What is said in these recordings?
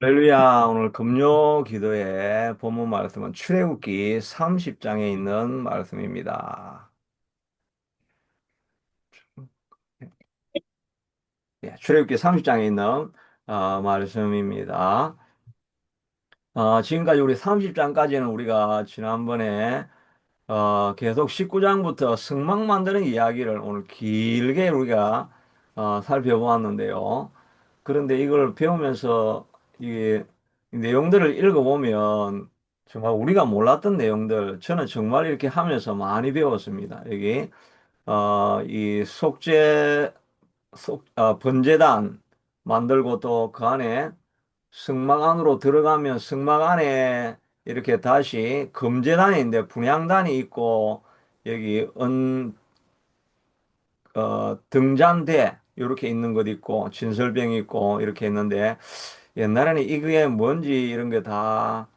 할렐루야, 오늘 금요 기도의 본문 말씀은 출애굽기 30장에 있는 말씀입니다. 예, 출애굽기 30장에 있는 말씀입니다. 지금까지 우리 30장까지는 우리가 지난번에 계속 19장부터 성막 만드는 이야기를 오늘 길게 우리가 살펴보았는데요. 그런데 이걸 배우면서 이 내용들을 읽어보면 정말 우리가 몰랐던 내용들, 저는 정말 이렇게 하면서 많이 배웠습니다. 여기, 이 번제단 만들고 또 그 안에 성막 안으로 들어가면 성막 안에 이렇게 다시 금제단이 있는데 분향단이 있고 여기 등잔대 이렇게 있는 것 있고 진설병이 있고 이렇게 있는데 옛날에는 이게 뭔지 이런 게 다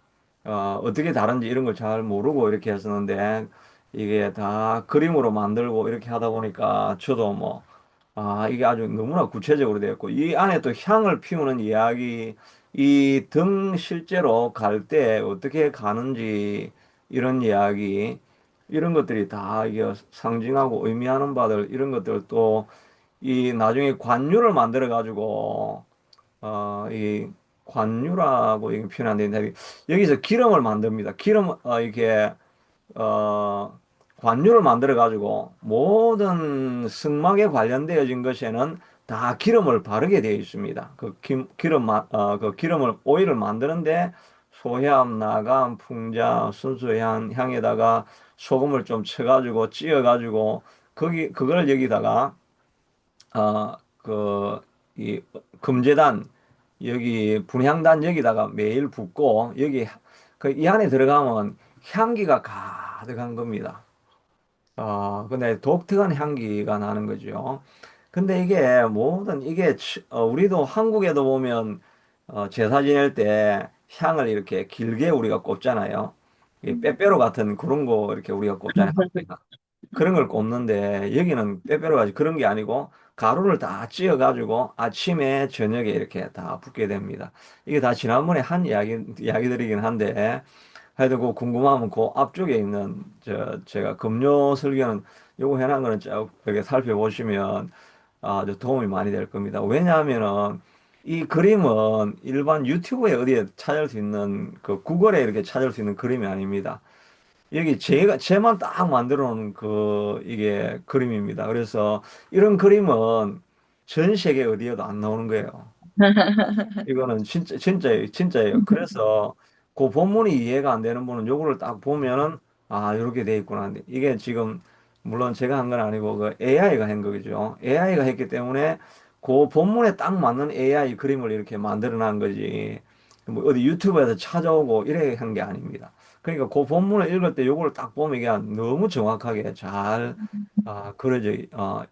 어떻게 다른지 이런 걸 잘 모르고 이렇게 했었는데 이게 다 그림으로 만들고 이렇게 하다 보니까 저도 뭐 이게 아주 너무나 구체적으로 되었고 이 안에 또 향을 피우는 이야기 이 등 실제로 갈 때 어떻게 가는지 이런 이야기 이런 것들이 다 이게 상징하고 의미하는 바들 이런 것들 또 이 나중에 관유를 만들어 가지고 이 관유라고 이게 표현 안 되는데 여기서 기름을 만듭니다. 기름 이렇게 어 관유를 만들어 가지고 모든 승막에 관련되어진 것에는 다 기름을 바르게 되어 있습니다. 그 기름을 오일을 만드는데 소향, 나감, 풍자, 순수향 향에다가 소금을 좀 쳐가지고 찧어가지고 거기 그걸 여기다가 이 금제단 여기 분향단 여기다가 매일 붓고 여기 그 이 안에 들어가면 향기가 가득한 겁니다. 근데 독특한 향기가 나는 거죠. 근데 이게 모든 이게 우리도 한국에도 보면 제사 지낼 때 향을 이렇게 길게 우리가 꼽잖아요. 이 빼빼로 같은 그런 거 이렇게 우리가 꼽잖아요. 그런 걸 꼽는데 여기는 빼빼로 가지고 그런 게 아니고 가루를 다 찧어 가지고 아침에 저녁에 이렇게 다 붓게 됩니다. 이게 다 지난번에 한 이야기들이긴 한데 하여튼 그 궁금하면 그 앞쪽에 있는 제가 금요 설교는 요거 해놓은 거는 쭉 이렇게 살펴보시면 아주 도움이 많이 될 겁니다. 왜냐하면은 이 그림은 일반 유튜브에 어디에 찾을 수 있는 그 구글에 이렇게 찾을 수 있는 그림이 아닙니다. 여기 제만 딱 만들어 놓은 이게 그림입니다. 그래서 이런 그림은 전 세계 어디에도 안 나오는 거예요. 이거는 진짜예요, 진짜예요. 그래서 그 본문이 이해가 안 되는 분은 요거를 딱 보면은 이렇게 돼 있구나. 근데 이게 지금 물론 제가 한 건 아니고 그 AI가 한 거죠. AI가 했기 때문에 그 본문에 딱 맞는 AI 그림을 이렇게 만들어 놓은 거지. 뭐 어디 유튜브에서 찾아오고 이래 한 게 아닙니다. 그러니까 그 본문을 읽을 때 요거를 딱 보면 이게 너무 정확하게 잘 그려져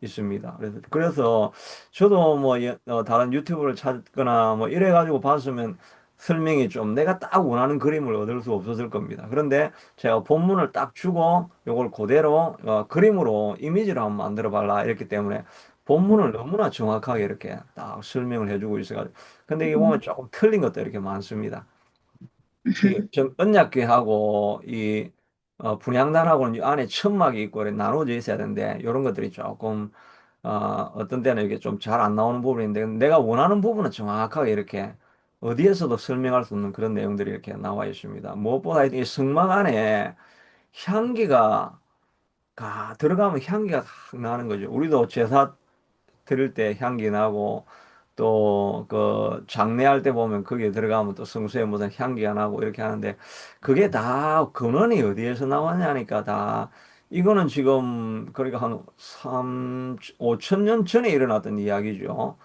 있습니다. 그래서 저도 뭐 다른 유튜브를 찾거나 뭐 이래가지고 봤으면 설명이 좀 내가 딱 원하는 그림을 얻을 수 없었을 겁니다. 그런데 제가 본문을 딱 주고 요걸 그대로 그림으로 이미지로 한번 만들어 봐라 이랬기 때문에 본문을 너무나 정확하게 이렇게 딱 설명을 해주고 있어가지고 근데 이게 보면 조금 틀린 것도 이렇게 많습니다. 이좀 언약궤하고 이 분향단하고는 이 안에 천막이 있고 이렇게 나눠져 있어야 되는데 이런 것들이 조금 어떤 때는 이게 좀 잘 안 나오는 부분인데 내가 원하는 부분은 정확하게 이렇게 어디에서도 설명할 수 없는 그런 내용들이 이렇게 나와 있습니다. 무엇보다 이 성막 안에 향기가 들어가면 향기가 탁 나는 거죠. 우리도 제사 드릴 때 향기 나고 또 그 장례할 때 보면 거기에 들어가면 또 성수에 무슨 향기가 나고 이렇게 하는데 그게 다 근원이 어디에서 나왔냐니까 다 이거는 지금 그러니까 한 5천 년 전에 일어났던 이야기죠.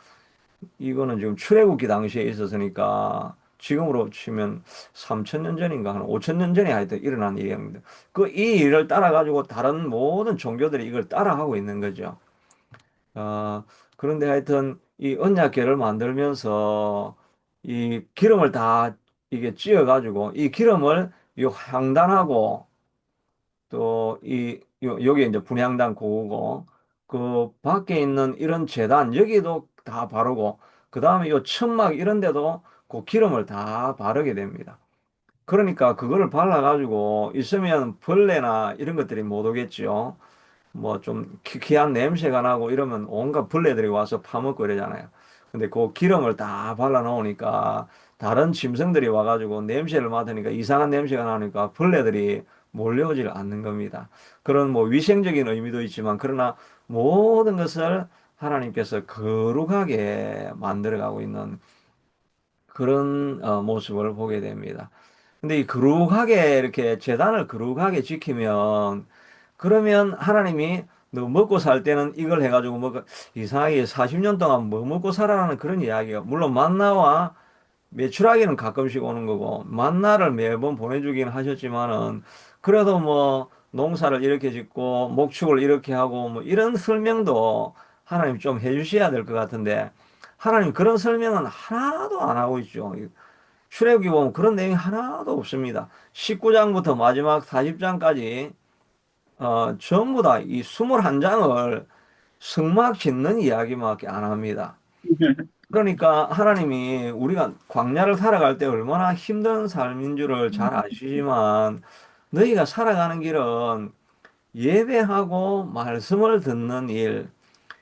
이거는 지금 출애굽기 당시에 있었으니까 지금으로 치면 3천 년 전인가 한 5천 년 전에 하여튼 일어난 일입니다. 그 이 일을 따라 가지고 다른 모든 종교들이 이걸 따라하고 있는 거죠. 아, 그런데 하여튼 이 언약궤를 만들면서 이 기름을 다 이게 찧어가지고 이 기름을 요 향단하고 또 여기 이제 분향단 고우고 그 밖에 있는 이런 재단 여기도 다 바르고 그 다음에 요 천막 이런 데도 그 기름을 다 바르게 됩니다. 그러니까 그거를 발라가지고 있으면 벌레나 이런 것들이 못 오겠죠. 뭐 좀 희한 냄새가 나고 이러면 온갖 벌레들이 와서 파먹고 이러잖아요. 근데 그 기름을 다 발라 놓으니까 다른 짐승들이 와가지고 냄새를 맡으니까 이상한 냄새가 나니까 벌레들이 몰려오질 않는 겁니다. 그런 뭐 위생적인 의미도 있지만 그러나 모든 것을 하나님께서 거룩하게 만들어가고 있는 그런 모습을 보게 됩니다. 근데 이 거룩하게 이렇게 재단을 거룩하게 지키면 그러면 하나님이 너 먹고 살 때는 이걸 해가지고 뭐 이상하게 40년 동안 뭐 먹고 살아라는 그런 이야기가 물론 만나와 매출하기는 가끔씩 오는 거고 만나를 매번 보내주긴 하셨지만은 그래도 뭐 농사를 이렇게 짓고 목축을 이렇게 하고 뭐 이런 설명도 하나님 좀 해주셔야 될 것 같은데 하나님 그런 설명은 하나도 안 하고 있죠. 출애굽기 보면 그런 내용이 하나도 없습니다. 19장부터 마지막 40장까지 전부 다 이 21장을 성막 짓는 이야기밖에 안 합니다. 그러니까 하나님이 우리가 광야를 살아갈 때 얼마나 힘든 삶인 줄을 잘 아시지만 너희가 살아가는 길은 예배하고 말씀을 듣는 일,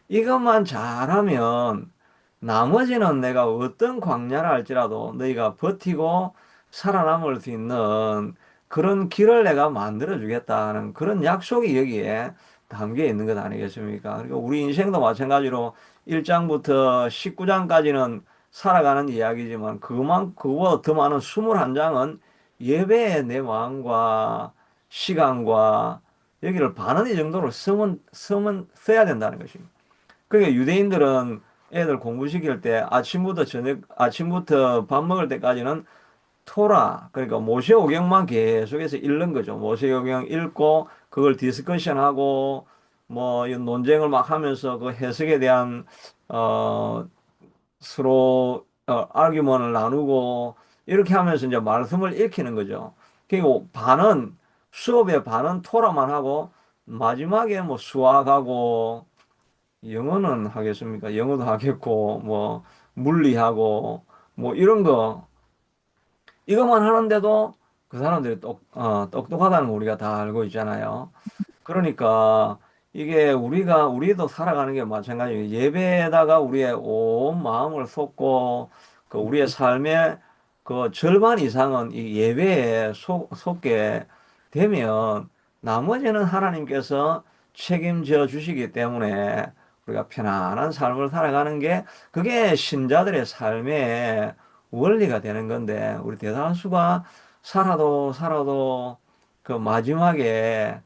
이것만 잘하면 나머지는 내가 어떤 광야를 할지라도 너희가 버티고 살아남을 수 있는 그런 길을 내가 만들어 주겠다는 그런 약속이 여기에 담겨 있는 것 아니겠습니까? 그리고 우리 인생도 마찬가지로 1장부터 19장까지는 살아가는 이야기지만 그거보다 더 많은 21장은 예배의 내 마음과 시간과 여기를 반은 이 정도로 써야 된다는 것입니다. 그러니까 유대인들은 애들 공부시킬 때 아침부터 밥 먹을 때까지는 토라, 그러니까 모세오경만 계속해서 읽는 거죠. 모세오경 읽고, 그걸 디스커션하고, 뭐, 이 논쟁을 막 하면서 그 해석에 대한, 어, 서로, 아규먼을 나누고, 이렇게 하면서 이제 말씀을 읽히는 거죠. 그리고 수업의 반은 토라만 하고, 마지막에 뭐 수학하고, 영어는 하겠습니까? 영어도 하겠고, 뭐, 물리하고, 뭐, 이런 거, 이것만 하는데도 그 사람들이 똑똑하다는 거 우리가 다 알고 있잖아요. 그러니까 이게 우리도 살아가는 게 마찬가지예요. 예배에다가 우리의 온 마음을 쏟고 그 우리의 삶의 그 절반 이상은 이 예배에 쏟게 되면 나머지는 하나님께서 책임져 주시기 때문에 우리가 편안한 삶을 살아가는 게 그게 신자들의 삶의 원리가 되는 건데 우리 대다수가 살아도 그 마지막에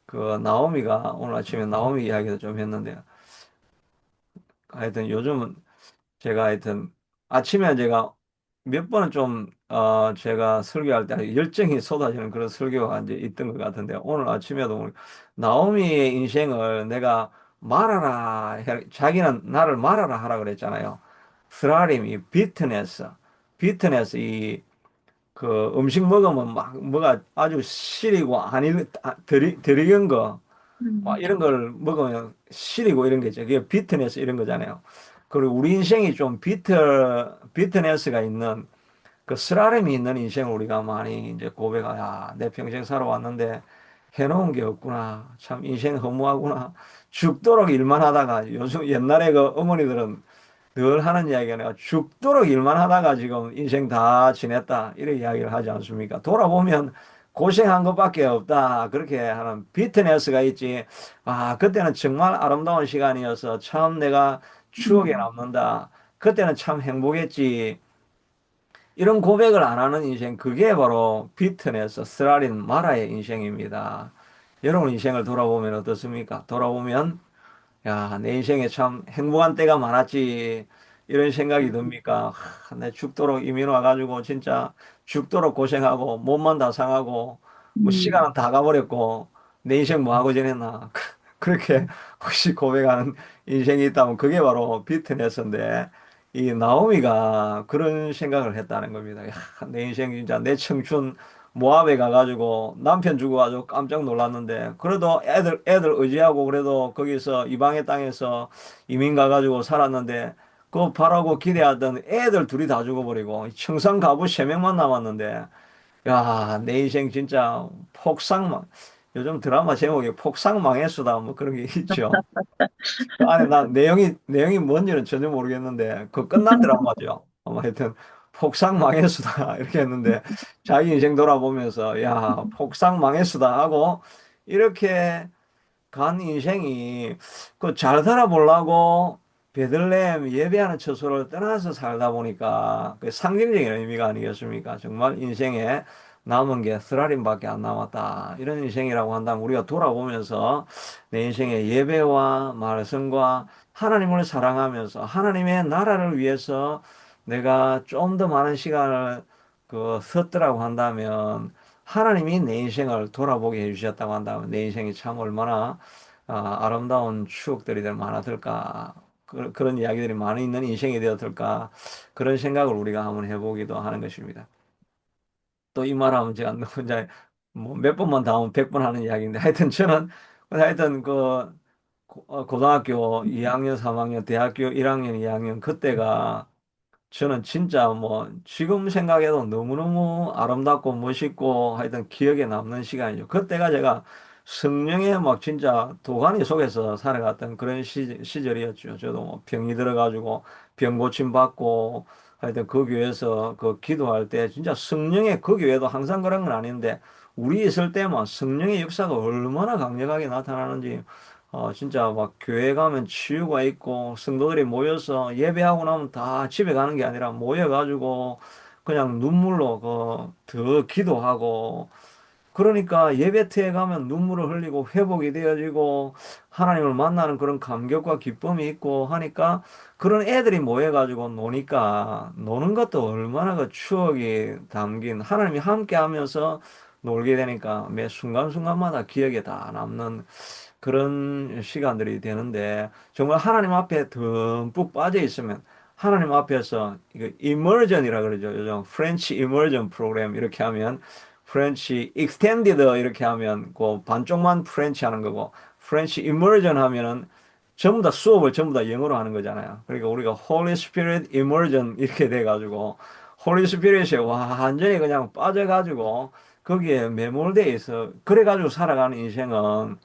그 나오미가 오늘 아침에 나오미 이야기도 좀 했는데 하여튼 요즘은 제가 하여튼 아침에 제가 몇 번은 좀 제가 설교할 때 열정이 쏟아지는 그런 설교가 이제 있던 것 같은데 오늘 아침에도 나오미의 인생을 내가 자기는 나를 말하라 하라 그랬잖아요. 스라림 이 비트네스 이 그 음식 먹으면 막 뭐가 아주 시리고 아니 덜 익은 거 막 이런 걸 먹으면 시리고 이런 게 있죠. 그게 비트네스 이런 거잖아요. 그리고 우리 인생이 좀 비트네스가 있는 그 쓰라림이 있는 인생을 우리가 많이 이제 야, 내 평생 살아왔는데 해놓은 게 없구나. 참 인생 허무하구나. 죽도록 일만 하다가 요즘 옛날에 그 어머니들은 늘 하는 이야기가 내가 죽도록 일만 하다가 지금 인생 다 지냈다. 이런 이야기를 하지 않습니까? 돌아보면 고생한 것밖에 없다. 그렇게 하는 비트네스가 있지. 아, 그때는 정말 아름다운 시간이어서 참 내가 추억에 남는다. 그때는 참 행복했지. 이런 고백을 안 하는 인생, 그게 바로 비트네스, 스라린 마라의 인생입니다. 여러분 인생을 돌아보면 어떻습니까? 돌아보면 야, 내 인생에 참 행복한 때가 많았지. 이런 생각이 듭니까? 내 죽도록 이민 와가지고 진짜 죽도록 고생하고 몸만 다 상하고 뭐 시간은 다 가버렸고 내 인생 뭐 하고 지냈나. 그렇게 혹시 고백하는 인생이 있다면 그게 바로 비트네스인데 이 나오미가 그런 생각을 했다는 겁니다. 야, 내 인생 진짜 내 청춘 모압에 가가지고 남편 죽어가지고 깜짝 놀랐는데 그래도 애들 의지하고 그래도 거기서 이방의 땅에서 이민 가가지고 살았는데 그거 바라고 기대하던 애들 둘이 다 죽어버리고 청산 가부 세 명만 남았는데 야, 내 인생 진짜 요즘 드라마 제목에 폭삭망했수다 뭐 그런 게 있죠. 그 안에 난 내용이 뭔지는 전혀 모르겠는데 그 끝난 드라마죠. 하여튼 폭삭망했수다 이렇게 했는데 자기 인생 돌아보면서 야, 폭삭망했수다 하고 이렇게 간 인생이 그 잘 살아보려고 베들레헴 예배하는 처소를 떠나서 살다 보니까 그 상징적인 의미가 아니겠습니까? 정말 인생에 남은 게 쓰라림밖에 안 남았다. 이런 인생이라고 한다면 우리가 돌아보면서 내 인생의 예배와 말씀과 하나님을 사랑하면서 하나님의 나라를 위해서 내가 좀 더 많은 시간을 썼더라고 한다면 하나님이 내 인생을 돌아보게 해주셨다고 한다면 내 인생이 참 얼마나 아름다운 추억들이 될 많았을까. 그런 이야기들이 많이 있는 인생이 되었을까. 그런 생각을 우리가 한번 해보기도 하는 것입니다. 또 이 말하면 제가 혼자 뭐 몇 번만 더 하면 100번 하는 이야기인데 하여튼 저는 하여튼 고등학교 2학년, 3학년, 대학교 1학년, 2학년 그때가 저는 진짜 뭐 지금 생각해도 너무너무 아름답고 멋있고 하여튼 기억에 남는 시간이죠. 그때가 제가 성령의 막 진짜 도가니 속에서 살아갔던 그런 시절이었죠. 저도 뭐 병이 들어가지고 병 고침 받고 하여튼 그 교회에서 그 기도할 때 진짜 성령의 그 교회도 항상 그런 건 아닌데 우리 있을 때만 성령의 역사가 얼마나 강력하게 나타나는지 진짜 막 교회 가면 치유가 있고 성도들이 모여서 예배하고 나면 다 집에 가는 게 아니라 모여가지고 그냥 눈물로 더 기도하고 그러니까 예배터에 가면 눈물을 흘리고 회복이 되어지고 하나님을 만나는 그런 감격과 기쁨이 있고 하니까 그런 애들이 모여가지고 노니까 노는 것도 얼마나 그 추억이 담긴 하나님이 함께 하면서 놀게 되니까 매 순간순간마다 기억에 다 남는 그런 시간들이 되는데 정말 하나님 앞에 듬뿍 빠져 있으면 하나님 앞에서 이거 이머전이라 그러죠. 요즘 프렌치 이머전 프로그램 이렇게 하면 프렌치 익스텐디드 이렇게 하면 그 반쪽만 프렌치 하는 거고 프렌치 이머전 하면은 전부 다 수업을 전부 다 영어로 하는 거잖아요. 그러니까 우리가 Holy Spirit Immersion 이렇게 돼 가지고 홀리 스피릿에 완전히 그냥 빠져가지고 거기에 매몰돼 있어. 그래가지고 살아가는 인생은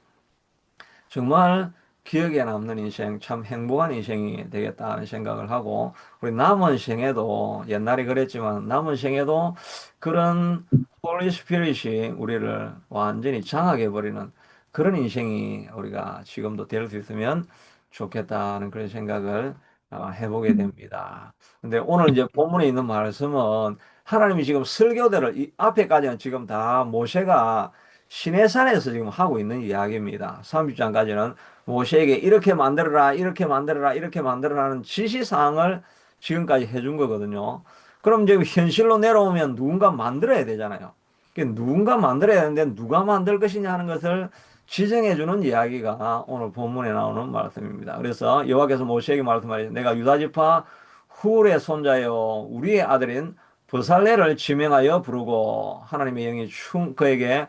정말 기억에 남는 인생, 참 행복한 인생이 되겠다 하는 생각을 하고, 우리 남은 생에도, 옛날에 그랬지만, 남은 생에도 그런 홀리 스피릿이 우리를 완전히 장악해버리는 그런 인생이 우리가 지금도 될 수 있으면 좋겠다는 그런 생각을 해보게 됩니다. 근데 오늘 이제 본문에 있는 말씀은 하나님이 지금 설교대로 이 앞에까지는 지금 다 모세가 시내산에서 지금 하고 있는 이야기입니다. 30장까지는 모세에게 이렇게 만들어라, 이렇게 만들어라, 이렇게 만들어라는 지시사항을 지금까지 해준 거거든요. 그럼 이제 현실로 내려오면 누군가 만들어야 되잖아요. 누군가 만들어야 되는데 누가 만들 것이냐 하는 것을 지정해주는 이야기가 오늘 본문에 나오는 말씀입니다. 그래서 여호와께서 모세에게 말씀하시죠. 내가 유다지파 훌의 손자여 우리의 아들인 브살레를 지명하여 부르고 하나님의 영이 그에게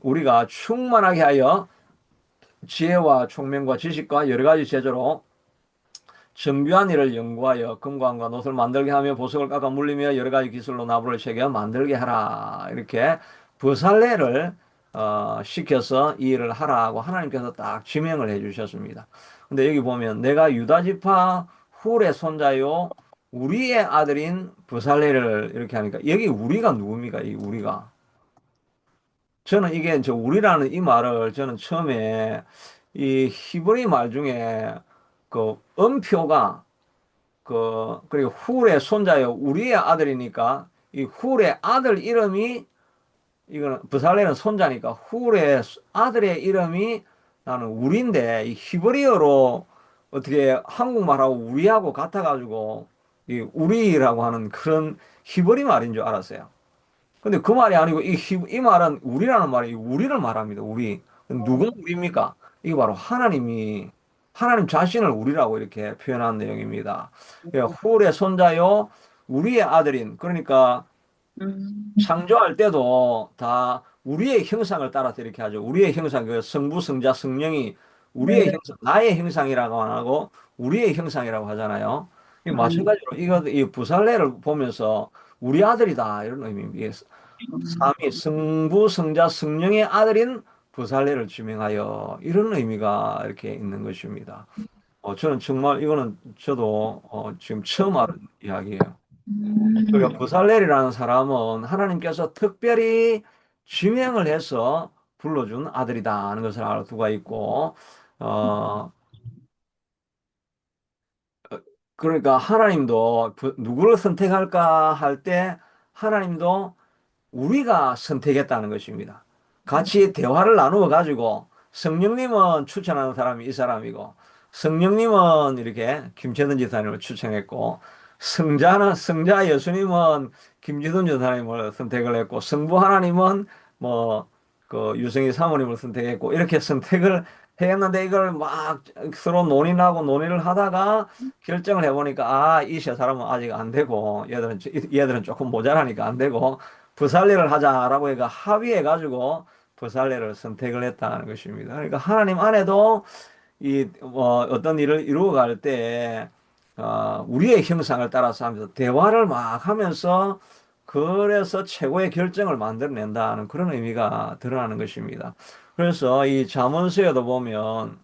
우리가 충만하게 하여 지혜와 총명과 지식과 여러 가지 제조로 정교한 일을 연구하여 금관과 놋을 만들게 하며 보석을 깎아 물리며 여러 가지 기술로 나무를 새겨 만들게 하라. 이렇게 부살레를 시켜서 이 일을 하라고 하나님께서 딱 지명을 해 주셨습니다. 근데 여기 보면 내가 유다지파 훌의 손자요 우리의 아들인 부살레를 이렇게 하니까 여기 우리가 누굽니까? 이 우리가 저는 이게 저 우리라는 이 말을 저는 처음에 이 히브리 말 중에 그 음표가 그리고 훌의 손자요 우리의 아들이니까 이 훌의 아들 이름이 이거는 브살레는 손자니까 훌의 아들의 이름이 나는 우리인데 이 히브리어로 어떻게 한국말하고 우리하고 같아가지고 이 우리라고 하는 그런 히브리 말인 줄 알았어요. 근데 그 말이 아니고 이 말은 우리라는 말이 우리를 말합니다. 우리. 누가 우리입니까? 이게 바로 하나님 자신을 우리라고 이렇게 표현한 내용입니다. 예, 훌의 손자요, 우리의 아들인. 그러니까 음, 창조할 때도 다 우리의 형상을 따라서 이렇게 하죠. 우리의 형상, 그 성부, 성자, 성령이 우리의 네, 형상, 나의 형상이라고 안 하고 우리의 형상이라고 하잖아요. 이 마찬가지로 이 부살레를 보면서 우리 아들이다 이런 의미입니다. 이게 삼위 성부 성자 성령의 아들인 부살레를 지명하여 이런 의미가 이렇게 있는 것입니다. 저는 정말 이거는 저도 지금 처음 알은 이야기예요. 그러니까 부살렐이라는 사람은 하나님께서 특별히 지명을 해서 불러준 아들이다 하는 것을 알 수가 있고, 어, 그러니까 하나님도 누구를 선택할까 할 때 하나님도 우리가 선택했다는 것입니다. 같이 대화를 나누어 가지고 성령님은 추천하는 사람이 이 사람이고 성령님은 이렇게 김채든 지사님을 추천했고 성자 예수님은 김기돈 지사님을 선택을 했고 성부 하나님은 뭐 그 유성희 사모님을 선택했고 이렇게 선택을 했는데 이걸 막 서로 논의하고 논의를 하다가 결정을 해보니까 이 세 사람은 아직 안 되고 얘들은 조금 모자라니까 안 되고 부살레를 하자라고 해가 합의해가지고 부살레를 선택을 했다는 것입니다. 그러니까 하나님 안에도 어떤 일을 이루어갈 때 우리의 형상을 따라서 하면서 대화를 막 하면서 그래서 최고의 결정을 만들어낸다는 그런 의미가 드러나는 것입니다. 그래서 이 잠언서에도 보면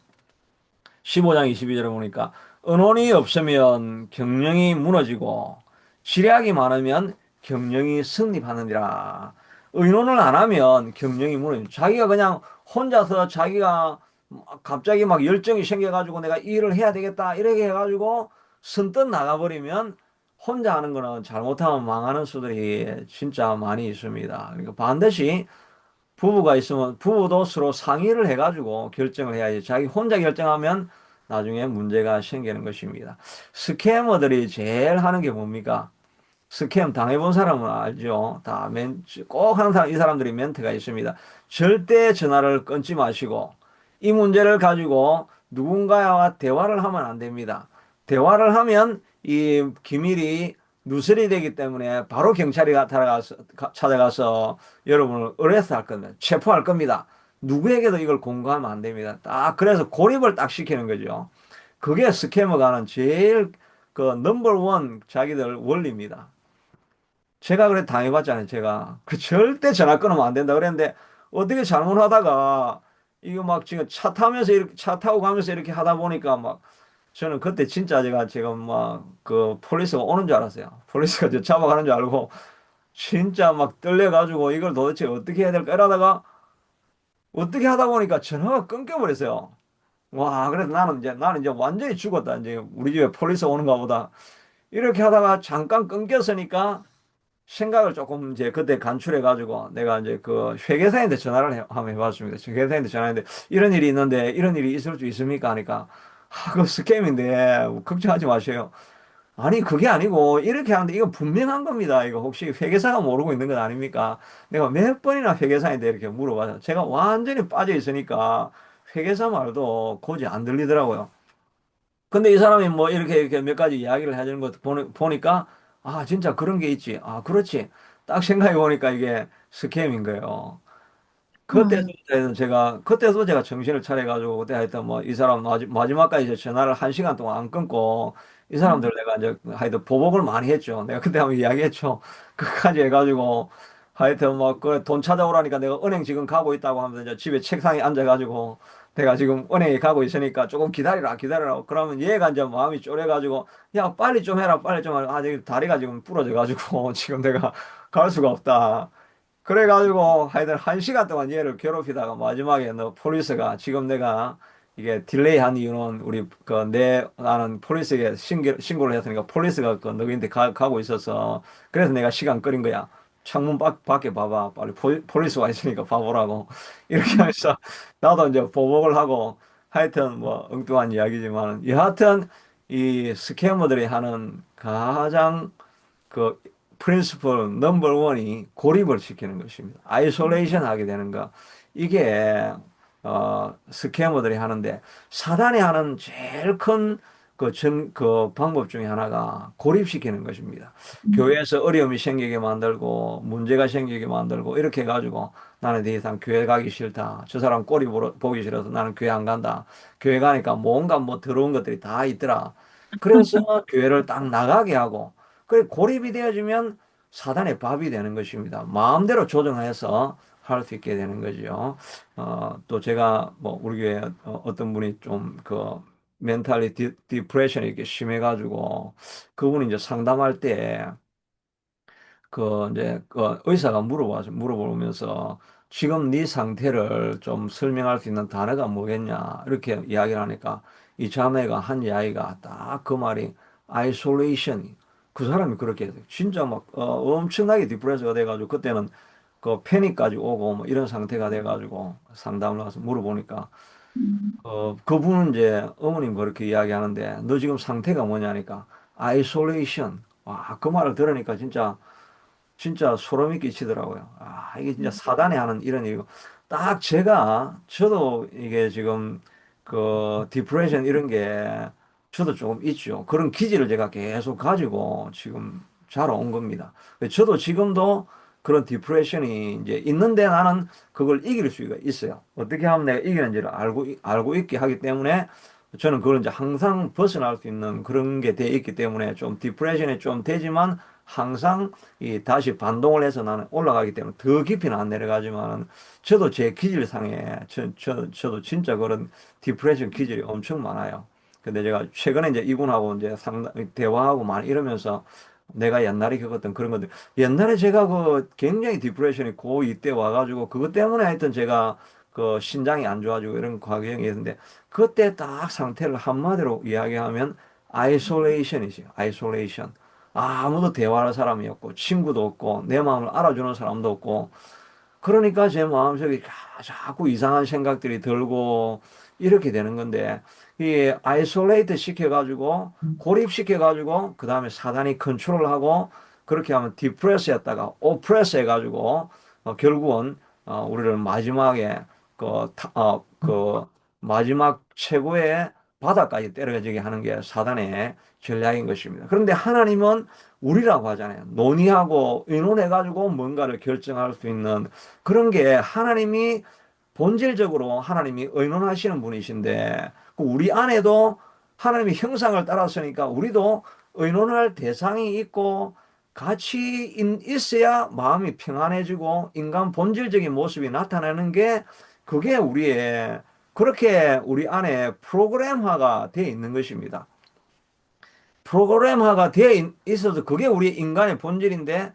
15장 22절에 보니까 언론이 없으면 경영이 무너지고 지략이 많으면 경영이 승리하느니라. 의논을 안 하면 경영이 무너져. 자기가 그냥 혼자서 자기가 갑자기 막 열정이 생겨가지고 내가 이 일을 해야 되겠다 이렇게 해가지고 선뜻 나가버리면 혼자 하는 거는 잘못하면 망하는 수들이 진짜 많이 있습니다. 그러니까 반드시 부부가 있으면 부부도 서로 상의를 해가지고 결정을 해야지. 자기 혼자 결정하면 나중에 문제가 생기는 것입니다. 스캐머들이 제일 하는 게 뭡니까? 스캠 당해본 사람은 알죠. 꼭 하는 사람, 이 사람들이 멘트가 있습니다. 절대 전화를 끊지 마시고, 이 문제를 가지고 누군가와 대화를 하면 안 됩니다. 대화를 하면 이 기밀이 누설이 되기 때문에 바로 경찰이 찾아가서 여러분을 어레스트할 겁니다. 체포할 겁니다. 누구에게도 이걸 공개하면 안 됩니다. 딱 그래서 고립을 딱 시키는 거죠. 그게 스캐머가 하는 제일 그 넘버 원 자기들 원리입니다. 제가 그래 당해봤잖아요. 제가 그 절대 전화 끊으면 안 된다 그랬는데 어떻게 잘못하다가 이거 막 지금 차 타면서 이렇게 차 타고 가면서 이렇게 하다 보니까 막 저는 그때 진짜 제가 막 그 폴리스가 오는 줄 알았어요. 폴리스가 저 잡아가는 줄 알고 진짜 막 떨려가지고 이걸 도대체 어떻게 해야 될까 이러다가 어떻게 하다 보니까 전화가 끊겨버렸어요. 와, 그래서 나는 이제 완전히 죽었다. 이제 우리 집에 폴리스 오는가 보다. 이렇게 하다가 잠깐 끊겼으니까 생각을 조금 이제 그때 간추려 가지고 내가 이제 그 회계사한테 전화를 한번 해봤습니다. 회계사한테 전화했는데 이런 일이 있는데 이런 일이 있을 수 있습니까? 하니까 그 스캠인데 걱정하지 마세요. 아니 그게 아니고 이렇게 하는데 이거 분명한 겁니다. 이거 혹시 회계사가 모르고 있는 건 아닙니까? 내가 몇 번이나 회계사한테 이렇게 물어봐서 제가 완전히 빠져 있으니까 회계사 말도 고지 안 들리더라고요. 근데 이 사람이 뭐 이렇게 몇 가지 이야기를 해주는 것 보니까 진짜 그런 게 있지. 그렇지. 딱 생각해 보니까 이게 스캠인 거예요. 음, 그때도 제가 정신을 차려가지고 그때 하여튼 뭐 이 사람 마지막까지 이제 전화를 1시간 동안 안 끊고 이 사람들 내가 이제 하여튼 보복을 많이 했죠. 내가 그때 한번 이야기했죠. 끝까지 해가지고 하여튼 뭐 그 돈 찾아오라니까 내가 은행 지금 가고 있다고 하면서 이제 집에 책상에 앉아가지고 내가 지금 은행에 가고 있으니까 조금 기다려라. 그러면 얘가 이제 마음이 쫄해가지고 야 빨리 좀 해라 빨리 좀 해라. 지금 다리가 지금 부러져가지고 지금 내가 갈 수가 없다. 그래가지고 하여튼 1시간 동안 얘를 괴롭히다가 마지막에 너 폴리스가 지금 내가 이게 딜레이 한 이유는 우리 나는 폴리스에게 신고를 했으니까 폴리스가 그 너희한테 가고 있어서 그래서 내가 시간 끌인 거야. 창문 밖에 봐봐. 빨리 폴리스가 있으니까 봐보라고. 이렇게 하면서 나도 이제 보복을 하고 하여튼 뭐 엉뚱한 이야기지만 여하튼 이 스캐머들이 하는 가장 그 프린시플 넘버 원이 고립을 시키는 것입니다. 아이솔레이션 하게 되는 거. 이게 스캐머들이 하는데 사단이 하는 제일 큰 그 방법 중에 하나가 고립시키는 것입니다. 교회에서 어려움이 생기게 만들고 문제가 생기게 만들고 이렇게 해가지고 나는 더 이상 교회 가기 싫다. 저 사람 보기 싫어서 나는 교회 안 간다. 교회 가니까 뭔가 뭐 더러운 것들이 다 있더라. 그래서 교회를 딱 나가게 하고, 그래 고립이 되어지면 사단의 밥이 되는 것입니다. 마음대로 조정해서 할 수 있게 되는 거죠. 또 제가 뭐 우리 교회 어떤 분이 좀 그 멘탈리 디프레션이 이렇게 심해가지고 그분이 이제 상담할 때 그 이제 그 의사가 물어보면서 지금 네 상태를 좀 설명할 수 있는 단어가 뭐겠냐 이렇게 이야기를 하니까 이 자매가 한 이야기가 딱 그 말이 아이솔레이션. 그 사람이 그렇게 해서 진짜 막 엄청나게 디프레스가 돼가지고 그때는 그 패닉까지 오고 뭐 이런 상태가 돼가지고 상담을 가서 물어보니까 그분은 이제 어머님 그렇게 이야기하는데 너 지금 상태가 뭐냐니까 아이솔레이션. 와, 그 말을 들으니까 진짜 소름이 끼치더라고요. 아, 이게 진짜 사단이 하는 이런 일이고. 딱 저도 이게 지금 디프레션 이런 게 저도 조금 있죠. 그런 기질을 제가 계속 가지고 지금 자라온 겁니다. 저도 지금도 그런 디프레션이 이제 있는데 나는 그걸 이길 수가 있어요. 어떻게 하면 내가 이기는지를 알고 있게 하기 때문에 저는 그걸 이제 항상 벗어날 수 있는 그런 게 돼 있기 때문에 좀 디프레션이 좀 되지만 항상 이 다시 반동을 해서 나는 올라가기 때문에 더 깊이는 안 내려가지만은 저도 제 기질상에 저도 진짜 그런 디프레션 기질이 엄청 많아요. 근데 제가 최근에 이제 이분하고 이제 상담 대화하고 많이 이러면서 내가 옛날에 겪었던 그런 것들 옛날에 제가 그 굉장히 디프레션이 고2 때 와가지고 그것 때문에 하여튼 제가 그 신장이 안 좋아지고 이런 과경이 있는데 그때 딱 상태를 한마디로 이야기하면 아이솔레이션이지 아이솔레이션. 아무도 대화할 사람이 없고 친구도 없고 내 마음을 알아주는 사람도 없고 그러니까 제 마음속에 자꾸 이상한 생각들이 들고 이렇게 되는 건데 이 아이솔레이트 시켜가지고 고립시켜가지고 그 다음에 사단이 컨트롤하고 그렇게 하면 디프레스했다가 오프레스 해가지고 결국은 우리를 마지막에 그 마지막 최고의 바닥까지 때려지게 하는 게 사단의 전략인 것입니다. 그런데 하나님은 우리라고 하잖아요. 논의하고 의논해가지고 뭔가를 결정할 수 있는 그런 게 하나님이 본질적으로 하나님이 의논하시는 분이신데 그 우리 안에도 하나님의 형상을 따랐으니까 우리도 의논할 대상이 있고 같이 있어야 마음이 평안해지고 인간 본질적인 모습이 나타나는 게 그게 그렇게 우리 안에 프로그램화가 되어 있는 것입니다. 프로그램화가 되어 있어서 그게 우리 인간의 본질인데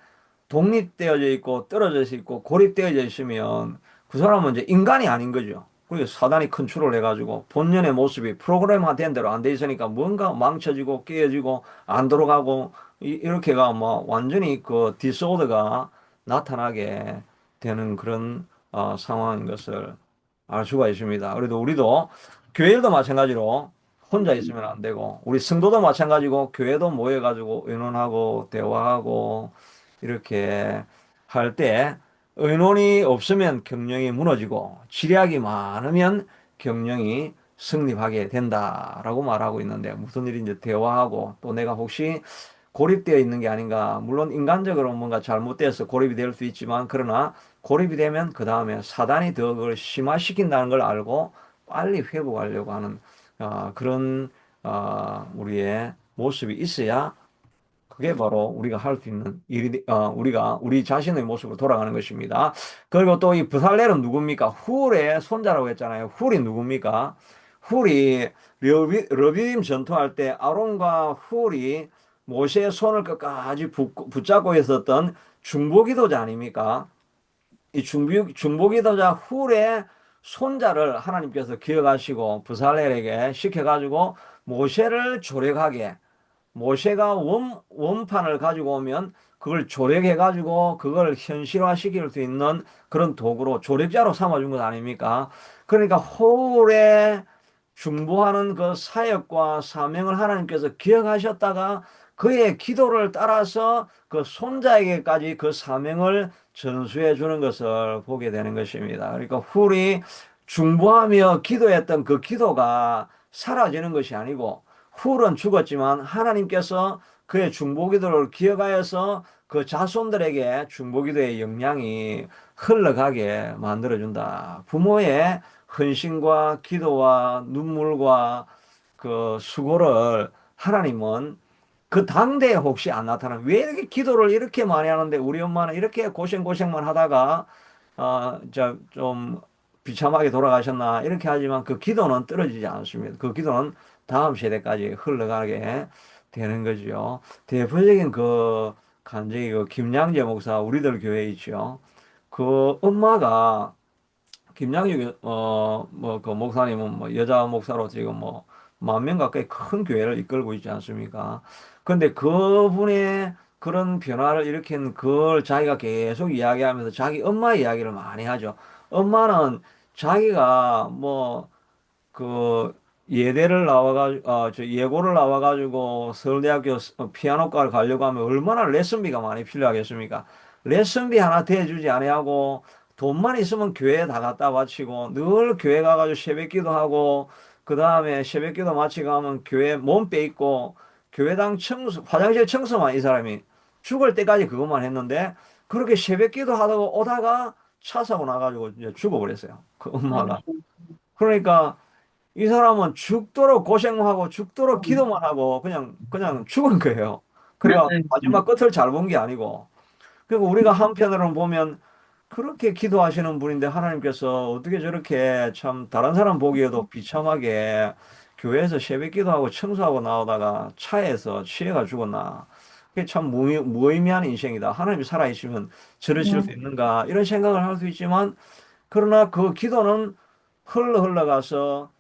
독립되어져 있고 떨어져 있고 고립되어져 있으면 그 사람은 이제 인간이 아닌 거죠. 그게 사단이 컨트롤 해가지고 본연의 모습이 프로그램화된 대로 안 돼 있으니까 뭔가 망쳐지고 깨어지고 안 돌아가고 이렇게가 뭐 완전히 그 디소더가 나타나게 되는 그런 상황인 것을 알 수가 있습니다. 그래도 우리도 교회도 마찬가지로 혼자 있으면 안 되고 우리 성도도 마찬가지고 교회도 모여가지고 의논하고 대화하고 이렇게 할 때 의논이 없으면 경영이 무너지고 지략이 많으면 경영이 승리하게 된다라고 말하고 있는데 무슨 일인지 대화하고 또 내가 혹시 고립되어 있는 게 아닌가. 물론 인간적으로 뭔가 잘못돼서 고립이 될 수 있지만 그러나 고립이 되면 그 다음에 사단이 더 그걸 심화시킨다는 걸 알고 빨리 회복하려고 하는 그런 우리의 모습이 있어야 그게 바로 우리가 할 수 있는 일이, 우리가 우리 자신의 모습으로 돌아가는 것입니다. 그리고 또 이 부살렐은 누굽니까? 훌의 손자라고 했잖아요. 훌이 누굽니까? 훌이 르비딤 전투할 때 아론과 훌이 모세의 손을 끝까지 붙잡고 있었던 중보기도자 아닙니까? 이 중보기도자 훌의 손자를 하나님께서 기억하시고 부살렐에게 시켜가지고 모세를 조력하게 모세가 원판을 가지고 오면 그걸 조력해가지고 그걸 현실화시킬 수 있는 그런 도구로 조력자로 삼아준 것 아닙니까? 그러니까 홀에 중보하는 그 사역과 사명을 하나님께서 기억하셨다가 그의 기도를 따라서 그 손자에게까지 그 사명을 전수해 주는 것을 보게 되는 것입니다. 그러니까 훌이 중보하며 기도했던 그 기도가 사라지는 것이 아니고 훌은 죽었지만 하나님께서 그의 중보기도를 기억하여서 그 자손들에게 중보기도의 영향이 흘러가게 만들어준다. 부모의 헌신과 기도와 눈물과 그 수고를 하나님은 그 당대에 혹시 안 나타나면 왜 이렇게 기도를 이렇게 많이 하는데 우리 엄마는 이렇게 고생고생만 하다가 좀 비참하게 돌아가셨나 이렇게 하지만 그 기도는 떨어지지 않습니다. 그 기도는 다음 세대까지 흘러가게 되는 거죠. 대표적인 그 간증이 그 김양재 목사 우리들 교회 있죠. 그 엄마가 김양육 뭐 그 목사님은 뭐 여자 목사로 지금 뭐 10,000명 가까이 큰 교회를 이끌고 있지 않습니까? 근데 그분의 그런 변화를 일으킨 그걸 자기가 계속 이야기하면서 자기 엄마 이야기를 많이 하죠. 엄마는 자기가 뭐 그 예대를 나와가지고 저 예고를 나와가지고 서울대학교 피아노과를 가려고 하면 얼마나 레슨비가 많이 필요하겠습니까? 레슨비 하나 대주지 아니하고 돈만 있으면 교회에 다 갖다 바치고 늘 교회 가가지고 새벽기도 하고 그 다음에 새벽기도 마치고 하면 교회 몸 빼입고 교회당 청소 화장실 청소만 이 사람이 죽을 때까지 그것만 했는데 그렇게 새벽기도 하다가 오다가 차 사고 나가지고 이제 죽어버렸어요. 그 엄마가. 아이고. 그러니까 이 사람은 죽도록 고생하고 죽도록 기도만 하고 그냥 죽은 거예요. 그래가 아이고. 마지막 끝을 잘 본 게 아니고. 그리고 우리가 한편으로는 보면 그렇게 기도하시는 분인데 하나님께서 어떻게 저렇게 참 다른 사람 보기에도 비참하게 교회에서 새벽 기도하고 청소하고 나오다가 차에서 취해가 죽었나. 그게 참 무의미한 인생이다. 하나님이 살아있으면 저러실 수 있는가. 이런 생각을 할 수 있지만 그러나 그 기도는 흘러가서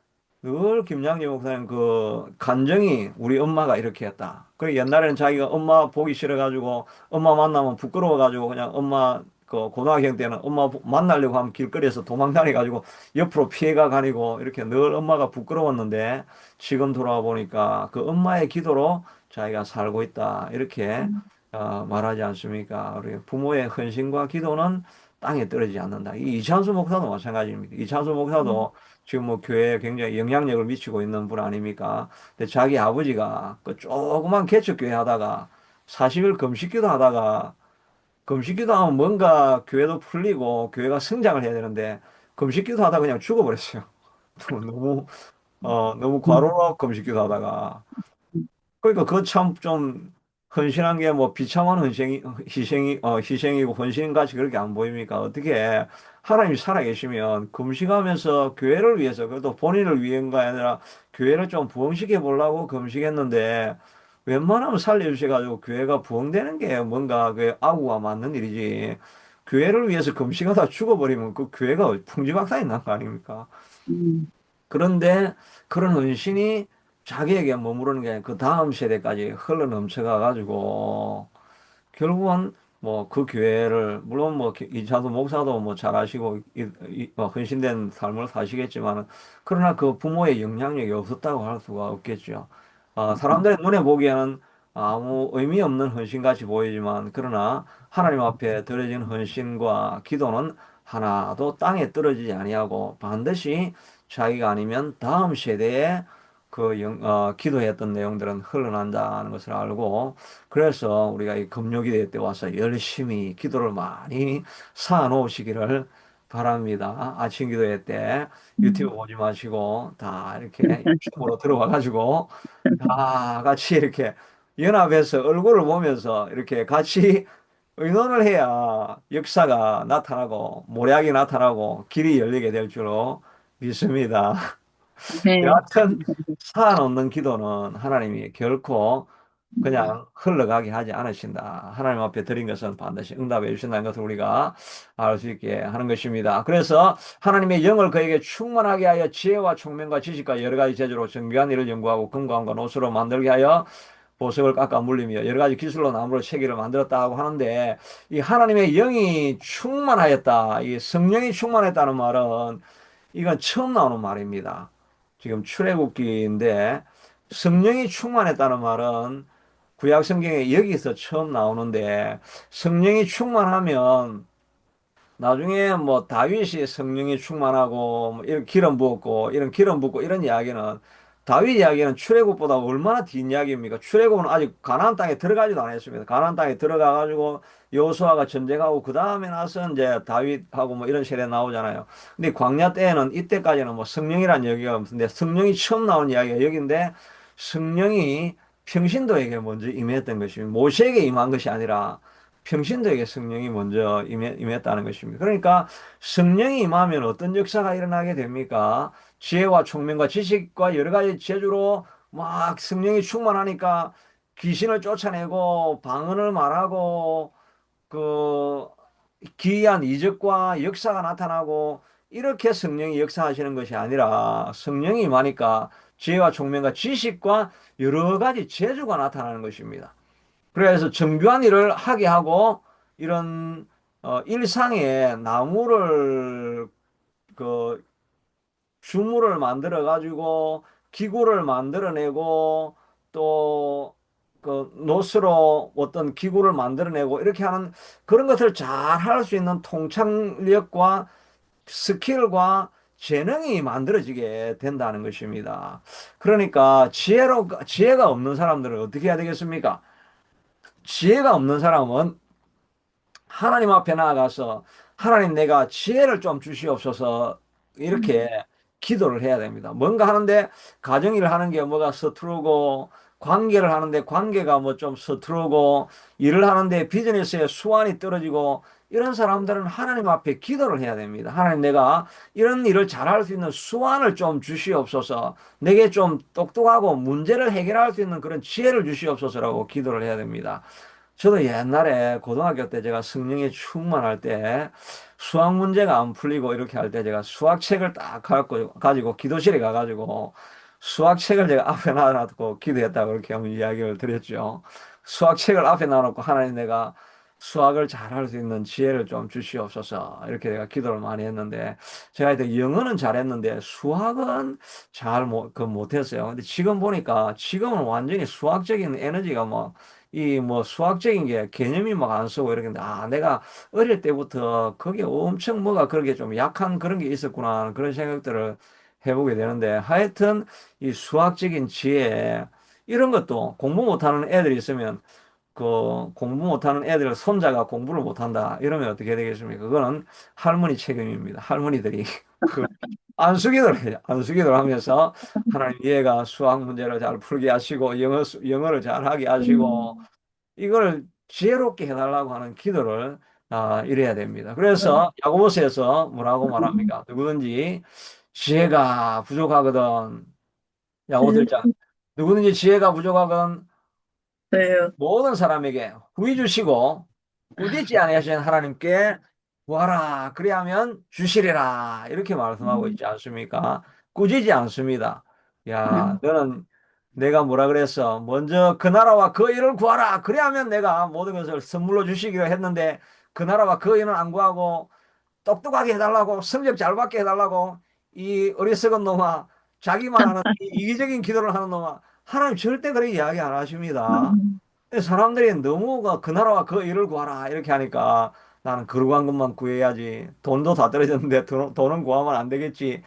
늘 김양기 목사님 그 간증이 우리 엄마가 이렇게 했다. 그 옛날에는 자기가 엄마 보기 싫어가지고 엄마 만나면 부끄러워가지고 그냥 엄마 그 고등학생 때는 엄마 만나려고 하면 길거리에서 도망다니가지고 옆으로 피해가 가니고 이렇게 늘 엄마가 부끄러웠는데 지금 돌아와 보니까 그 엄마의 기도로 자기가 살고 있다. 이렇게 말하지 않습니까? 우리 부모의 헌신과 기도는 땅에 떨어지지 않는다. 이 이찬수 목사도 마찬가지입니다. 이찬수 목사도 지금 뭐 교회에 굉장히 영향력을 미치고 있는 분 아닙니까? 근데 자기 아버지가 그 조그만 개척교회 하다가 40일 금식기도 하다가 금식기도 하면 뭔가 교회도 풀리고 교회가 성장을 해야 되는데 금식기도 하다가 그냥 죽어버렸어요. 너무 너무 과로로 금식기도 하다가 그러니까 그 참 좀 헌신한 게 뭐 비참한 희생이고 헌신 같이 그렇게 안 보입니까? 어떻게 하나님이 살아계시면 금식하면서 교회를 위해서 그래도 본인을 위한가 아니라 교회를 좀 부흥시켜 보려고 금식했는데 웬만하면 살려주셔가지고 교회가 부흥되는 게 뭔가 그 아구가 맞는 일이지. 교회를 위해서 금식하다 죽어버리면 그 교회가 풍지박산이 난 거 아닙니까? 음. 그런데 그런 헌신이 자기에게 머무르는 게 그 다음 세대까지 흘러 넘쳐가 가지고 결국은 뭐 그 교회를 물론 뭐 이차도 목사도 뭐 잘하시고 헌신된 삶을 사시겠지만 그러나 그 부모의 영향력이 없었다고 할 수가 없겠죠. 사람들의 눈에 보기에는 아무 의미 없는 헌신같이 보이지만 그러나 하나님 앞에 드려진 헌신과 기도는 하나도 땅에 떨어지지 아니하고 반드시 자기가 아니면 다음 세대에 기도했던 내용들은 흘러난다는 것을 알고 그래서 우리가 이 금요기도회 때 와서 열심히 기도를 많이 쌓아 놓으시기를 바랍니다. 아침 기도회 때 유튜브 보지 마시고 다 이렇게 유튜브로 들어와 가지고 다 같이 이렇게 연합해서 얼굴을 보면서 이렇게 같이 의논을 해야 역사가 나타나고 모략이 나타나고 길이 열리게 될 줄로 믿습니다. 네. 여하튼 쌓아놓는 기도는 하나님이 결코 그냥 흘러가게 하지 않으신다. 하나님 앞에 드린 것은 반드시 응답해 주신다는 것을 우리가 알 수 있게 하는 것입니다. 그래서 하나님의 영을 그에게 충만하게 하여 지혜와 총명과 지식과 여러 가지 재주로 정교한 일을 연구하고 금관과 노수로 만들게 하여 보석을 깎아 물리며 여러 가지 기술로 나무로 체기를 만들었다 하고 하는데 이 하나님의 영이 충만하였다. 이 성령이 충만했다는 말은 이건 처음 나오는 말입니다. 지금 출애굽기인데 성령이 충만했다는 말은 구약 성경에 여기서 처음 나오는데 성령이 충만하면 나중에 뭐 다윗이 성령이 충만하고 뭐 이런 기름 부었고 이런 기름 붓고 이런 이야기는 다윗 이야기는 출애굽보다 얼마나 뒷이야기입니까? 출애굽은 아직 가나안 땅에 들어가지도 않았습니다. 가나안 땅에 들어가 가지고 여호수아가 전쟁하고 그 다음에 나서 이제 다윗하고 뭐 이런 세례 나오잖아요. 근데 광야 때에는 이때까지는 뭐 성령이란 얘기가 없는데 성령이 처음 나온 이야기가 여기인데 성령이 평신도에게 먼저 임했던 것입니다. 모세에게 임한 것이 아니라 평신도에게 성령이 먼저 임했다는 것입니다. 그러니까 성령이 임하면 어떤 역사가 일어나게 됩니까? 지혜와 총명과 지식과 여러 가지 재주로 막 성령이 충만하니까 귀신을 쫓아내고 방언을 말하고 그 기이한 이적과 역사가 나타나고 이렇게 성령이 역사하시는 것이 아니라 성령이 임하니까 지혜와 총명과 지식과 여러 가지 재주가 나타나는 것입니다. 그래서 정교한 일을 하게 하고 이런 일상의 나무를 그 주물을 만들어 가지고 기구를 만들어내고 또 그 노스로 어떤 기구를 만들어내고 이렇게 하는 그런 것을 잘 할 수 있는 통찰력과 스킬과 재능이 만들어지게 된다는 것입니다. 그러니까 지혜가 없는 사람들은 어떻게 해야 되겠습니까? 지혜가 없는 사람은 하나님 앞에 나아가서 하나님 내가 지혜를 좀 주시옵소서 이렇게 기도를 해야 됩니다. 뭔가 하는데 가정일을 하는 게 뭐가 서투르고 관계를 하는데 관계가 뭐 좀 서투르고 일을 하는데 비즈니스에 수완이 떨어지고 이런 사람들은 하나님 앞에 기도를 해야 됩니다. 하나님 내가 이런 일을 잘할 수 있는 수완을 좀 주시옵소서 내게 좀 똑똑하고 문제를 해결할 수 있는 그런 지혜를 주시옵소서라고 기도를 해야 됩니다. 저도 옛날에 고등학교 때 제가 성령에 충만할 때 수학 문제가 안 풀리고 이렇게 할 때 제가 수학책을 딱 가지고 기도실에 가가지고 수학책을 제가 앞에 놔놓고 기도했다고 그렇게 한번 이야기를 드렸죠. 수학책을 앞에 놔놓고 하나님 내가 수학을 잘할 수 있는 지혜를 좀 주시옵소서 이렇게 내가 기도를 많이 했는데 제가 이제 영어는 잘했는데 수학은 못했어요. 근데 지금 보니까 지금은 완전히 수학적인 에너지가 뭐 수학적인 게 개념이 막 안 쓰고 이러는데 내가 어릴 때부터 그게 엄청 뭐가 그렇게 좀 약한 그런 게 있었구나 그런 생각들을 해보게 되는데 하여튼 이 수학적인 지혜 이런 것도 공부 못하는 애들이 있으면 그 공부 못하는 애들 손자가 공부를 못한다 이러면 어떻게 되겠습니까? 그거는 할머니 책임입니다. 할머니들이 그 안수기도를 해요. 안수기도를 하면서 하나님 얘가 수학 문제를 잘 풀게 하시고 영어를 잘 하게 하시고 이걸 지혜롭게 해달라고 하는 기도를 이래야 됩니다. 그래서 야고보서에서 뭐라고 말합니까? 누구든지 지혜가 부족하거든. 야고보서 1장 누구든지 지혜가 부족하거든 네. 모든 사람에게 후히 주시고 꾸짖지 아니하시는 하나님께 구하라 그리하면 주시리라 이렇게 말씀하고 있지 않습니까? 꾸짖지 않습니다. 야, 너는 내가 뭐라 그랬어? 먼저 그 나라와 그 일을 구하라. 그래야면 내가 모든 것을 선물로 주시기로 했는데 그 나라와 그 일은 안 구하고 똑똑하게 해달라고 성적 잘 받게 해달라고 이 어리석은 놈아 자기만 하는 이 이기적인 기도를 하는 놈아 하나님 절대 그렇게 이야기 안 하십니다. 사람들이 너무 그 나라와 그 일을 구하라 이렇게 하니까 나는 거룩한 것만 구해야지 돈도 다 떨어졌는데 돈은 구하면 안 되겠지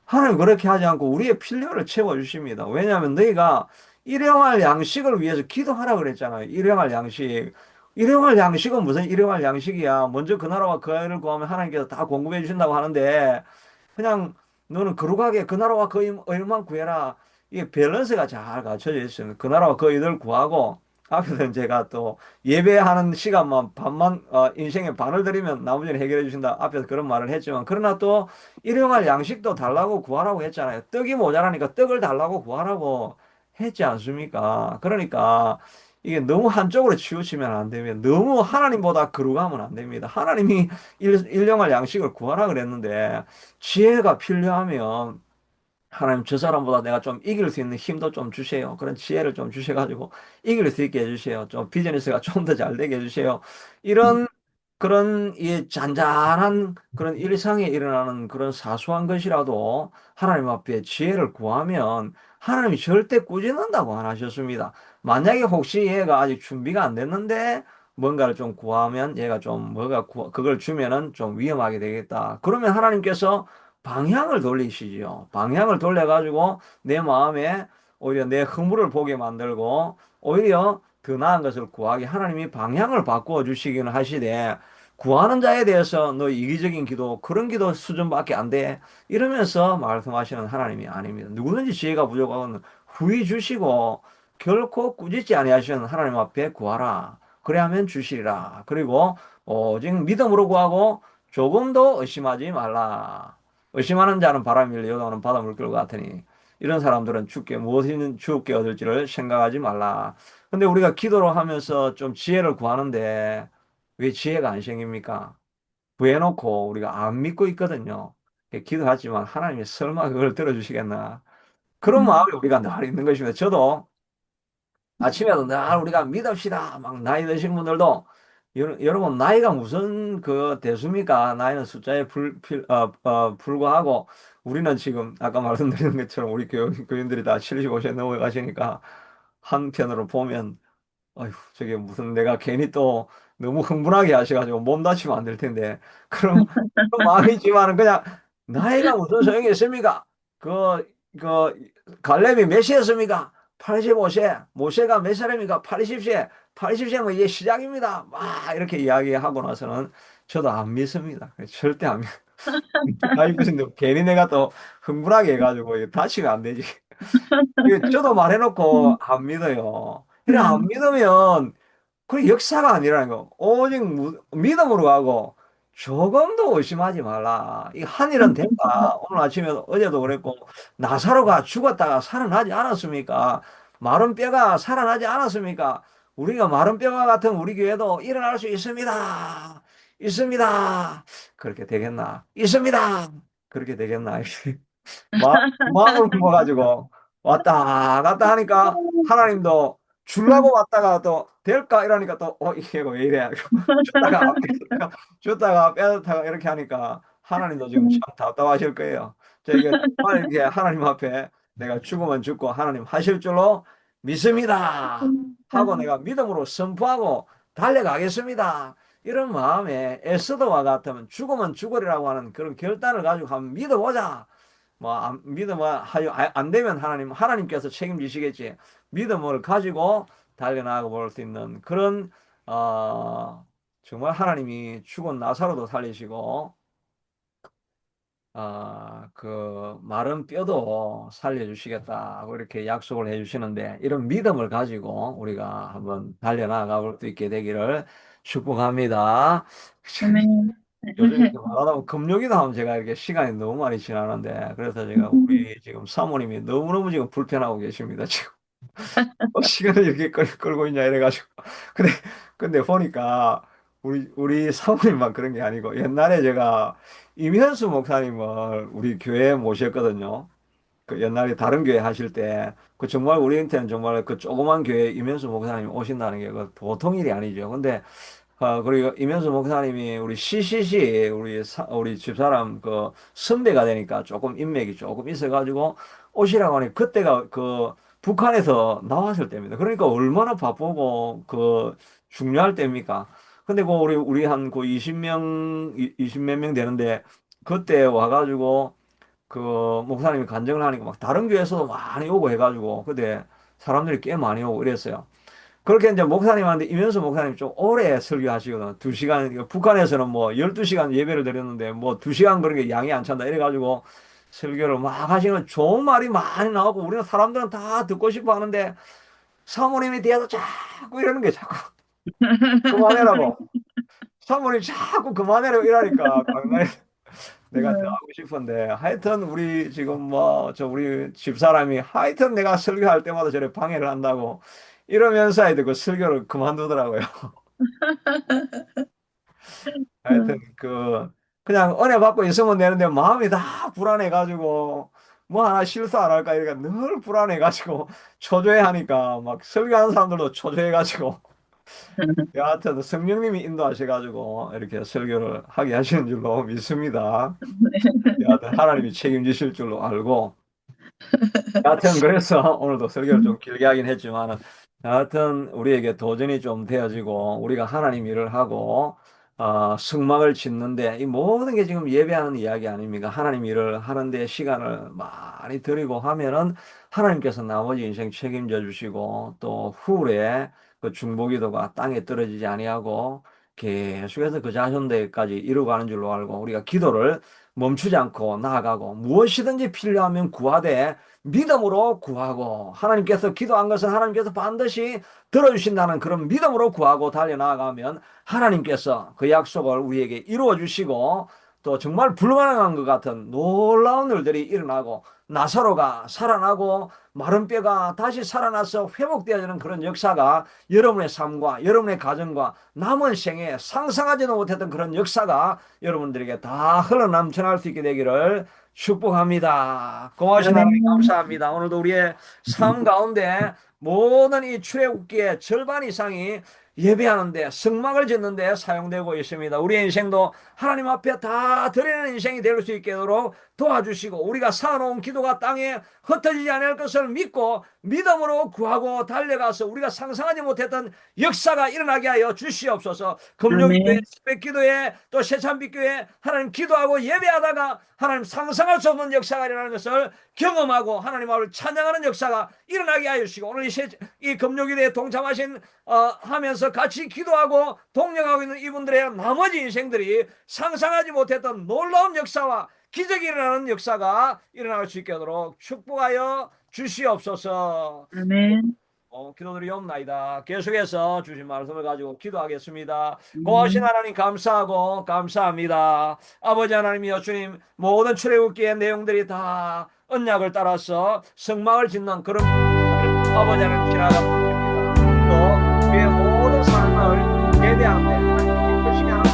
하나님 그렇게 하지 않고 우리의 필요를 채워주십니다. 왜냐하면 너희가 일용할 양식을 위해서 기도하라 그랬잖아요. 일용할 양식. 일용할 양식은 무슨 일용할 양식이야. 먼저 그 나라와 그 일을 구하면 하나님께서 다 공급해 주신다고 하는데 그냥 너는 거룩하게 그 나라와 그 일만 구해라. 이게 밸런스가 잘 갖춰져 있습니다. 그 나라와 그 일을 구하고 앞에서는 제가 또 예배하는 시간만 반만 인생의 반을 드리면 나머지는 해결해 주신다. 앞에서 그런 말을 했지만 그러나 또 일용할 양식도 달라고 구하라고 했잖아요. 떡이 모자라니까 떡을 달라고 구하라고 했지 않습니까? 그러니까 이게 너무 한쪽으로 치우치면 안 되면 너무 하나님보다 거룩하면 안 됩니다. 하나님이 일용할 양식을 구하라 그랬는데 지혜가 필요하면 하나님 저 사람보다 내가 좀 이길 수 있는 힘도 좀 주세요. 그런 지혜를 좀 주셔가지고 이길 수 있게 해주세요. 좀 비즈니스가 좀 더 잘 되게 해주세요. 이런 그런 이 잔잔한 그런 일상에 일어나는 그런 사소한 것이라도 하나님 앞에 지혜를 구하면 하나님이 절대 꾸짖는다고 안 하셨습니다. 만약에 혹시 얘가 아직 준비가 안 됐는데 뭔가를 좀 구하면 얘가 좀 그걸 주면은 좀 위험하게 되겠다. 그러면 하나님께서 방향을 돌리시죠. 방향을 돌려가지고 내 마음에 오히려 내 허물을 보게 만들고 오히려 더 나은 것을 구하게 하나님이 방향을 바꾸어 주시기는 하시되 구하는 자에 대해서 너 이기적인 기도 그런 기도 수준밖에 안 돼. 이러면서 말씀하시는 하나님이 아닙니다. 누구든지 지혜가 부족하면 후히 주시고 결코 꾸짖지 아니하시는 하나님 앞에 구하라. 그래야면 주시리라. 그리고 오직 믿음으로 구하고 조금도 의심하지 말라. 의심하는 자는 바람을 여도하는 바닷물 끌고 같으니 이런 사람들은 주께 무엇이든 주께 얻을지를 생각하지 말라. 근데 우리가 기도를 하면서 좀 지혜를 구하는데 왜 지혜가 안 생깁니까? 구해놓고 우리가 안 믿고 있거든요. 기도하지만 하나님이 설마 그걸 들어주시겠나? 그런 마음이 우리가 늘 있는 것입니다. 저도 아침에도 늘 우리가 믿읍시다. 막 나이 드신 분들도 여러분 나이가 무슨 그 대수입니까? 나이는 숫자에 불과하고 우리는 지금 아까 말씀드린 것처럼 우리 교인들이 다 75세 넘어가시니까 한편으로 보면 아휴, 저게 무슨 내가 괜히 또 너무 흥분하게 하셔가지고 몸 다치면 안 될 텐데. 그런 마음이지만은 그냥 나이가 무슨 소용이 있습니까? 갈렙이 몇 시였습니까? 85세. 모세가 몇 살입니까? 80세. 80세면 이제 시작입니다. 막 이렇게 이야기하고 나서는 저도 안 믿습니다. 절대 안 믿. 아이 무슨 괜히 내가 또 흥분하게 해가지고 이거 다치면 안 되지. 이게 저도 말해놓고 안 믿어요. 그래, 안 믿으면, 그 역사가 아니라는 거. 오직 믿음으로 가고, 조금도 의심하지 말라. 이 한 일은 된다. 오늘 아침에, 어제도 그랬고, 나사로가 죽었다가 살아나지 않았습니까? 마른 뼈가 살아나지 않았습니까? 우리가 마른 뼈가 같은 우리 교회도 일어날 수 있습니다. 있습니다. 그렇게 되겠나? 있습니다. 그렇게 되겠나? 마음을 품어가지고 왔다 갔다 하니까 하나님도 주려고 왔다가 또 될까 이러니까 또 이게 왜 이래 줬다가 뺐다가 줬다가 빼다가 이렇게 하니까 하나님도 지금 참 답답하실 거예요. 저 이게 정말 이게 하나님 앞에 내가 죽으면 죽고 하나님 하실 줄로 믿습니다 하고 내가 믿음으로 선포하고 달려가겠습니다. 이런 마음에 에스더와 같으면 죽으면 죽으리라고 하는 그런 결단을 가지고 한번 믿어보자. 뭐 믿음을 하여 안 되면 하나님께서 책임지시겠지. 믿음을 가지고 달려나가 볼 수 있는 그런 정말 하나님이 죽은 나사로도 살리시고 그 마른 뼈도 살려주시겠다고 이렇게 약속을 해주시는데 이런 믿음을 가지고 우리가 한번 달려나가 볼 수 있게 되기를 축복합니다. 아멘. 요즘 이렇게 말하다 보면 금요기도 하면 제가 이렇게 시간이 너무 많이 지나는데 그래서 제가 우리 지금 사모님이 너무너무 지금 불편하고 계십니다. 지금 시간을 이렇게 끌고 있냐 이래가지고 근데 보니까 우리 사모님만 그런 게 아니고 옛날에 제가 임현수 목사님을 우리 교회에 모셨거든요. 그 옛날에 다른 교회 하실 때 그 정말 우리한테는 정말 그 조그만 교회 임현수 목사님 오신다는 게 그 보통 일이 아니죠. 근데 그리고 이면수 목사님이 우리 CCC 우리 집사람 그 선배가 되니까 조금 인맥이 조금 있어가지고 오시라고 하니 그때가 그 북한에서 나왔을 때입니다. 그러니까 얼마나 바쁘고 그 중요할 때입니까? 근데 그 우리 한 그 20명 20몇 명 되는데 그때 와가지고 그 목사님이 간증을 하니까 막 다른 교회에서도 많이 오고 해가지고 그때 사람들이 꽤 많이 오고 이랬어요. 그렇게 이제 목사님한테 이면수 목사님 좀 오래 설교하시거든. 2시간, 북한에서는 뭐 12시간 예배를 드렸는데 뭐 2시간 그런 게 양이 안 찬다. 이래가지고 설교를 막 하시면 좋은 말이 많이 나오고 우리는 사람들은 다 듣고 싶어 하는데 사모님이 뒤에서 자꾸 이러는 게 자꾸 그만해라고. 사모님 자꾸 그만해라고 이러니까 강단에 내가 더 하고 싶은데 하여튼 우리 지금 뭐 저 우리 집사람이 하여튼 내가 설교할 때마다 저래 방해를 한다고 이러면서 하여튼 그 설교를 그만두더라고요. 하여튼 그냥 은혜 받고 있으면 되는데 마음이 다 불안해가지고 뭐 하나 실수 안 할까 이러니까 늘 불안해가지고 초조해하니까 막 설교하는 사람들도 초조해가지고 여하튼 성령님이 인도하셔가지고 이렇게 설교를 하게 하시는 줄로 믿습니다. 여하튼 하나님이 책임지실 줄로 알고 여하튼 그래서 오늘도 설교를 좀 길게 하긴 했지만 여하튼 우리에게 도전이 좀 되어지고 우리가 하나님 일을 하고 승막을 짓는데 이 모든 게 지금 예배하는 이야기 아닙니까? 하나님 일을 하는데 시간을 많이 들이고 하면은 하나님께서 나머지 인생 책임져 주시고 또 후에 그 중보기도가 땅에 떨어지지 아니하고 계속해서 그 자손들까지 이루어가는 줄로 알고 우리가 기도를 멈추지 않고 나아가고 무엇이든지 필요하면 구하되 믿음으로 구하고 하나님께서 기도한 것은 하나님께서 반드시 들어주신다는 그런 믿음으로 구하고 달려나가면 하나님께서 그 약속을 우리에게 이루어 주시고 또 정말 불가능한 것 같은 놀라운 일들이 일어나고 나사로가 살아나고 마른 뼈가 다시 살아나서 회복되어지는 그런 역사가 여러분의 삶과 여러분의 가정과 남은 생에 상상하지도 못했던 그런 역사가 여러분들에게 다 흘러넘쳐날 수 있게 되기를 축복합니다. 고마우신 하나님 아멘. 감사합니다. 오늘도 우리의 삶 가운데 모든 이 출애굽기의 절반 이상이 예배하는데 성막을 짓는데 사용되고 있습니다. 우리의 인생도 하나님 앞에 다 드리는 인생이 될 수 있도록 도와주시고 우리가 쌓아놓은 기도가 땅에 흩어지지 않을 것을 믿고 믿음으로 구하고 달려가서 우리가 상상하지 못했던 역사가 일어나게 하여 주시옵소서. 금요기도에 아멘. 새벽기도에 또 새찬빛교회 하나님 기도하고 예배하다가 하나님 상상할 수 없는 역사가 일어나는 것을 경험하고 하나님 앞을 찬양하는 역사가 일어나게 하여 주시고 오늘 이 금요기도에 동참하신 하면서 같이 기도하고 동력하고 있는 이분들의 나머지 인생들이 상상하지 못했던 놀라운 역사와 기적이 일어나는 역사가 일어날 수 있게 하도록 축복하여 주시옵소서. 아멘. 기도드리옵나이다. 계속해서 주신 말씀을 가지고 기도하겠습니다. 고하신 아멘. 하나님 감사하고 감사합니다. 아버지 하나님이여 주님 모든 출애굽기의 내용들이 다 언약을 따라서 성막을 짓는 그런 아버지 하나님 지나갑니다. 또 우리의 모든 삶을 예배하는데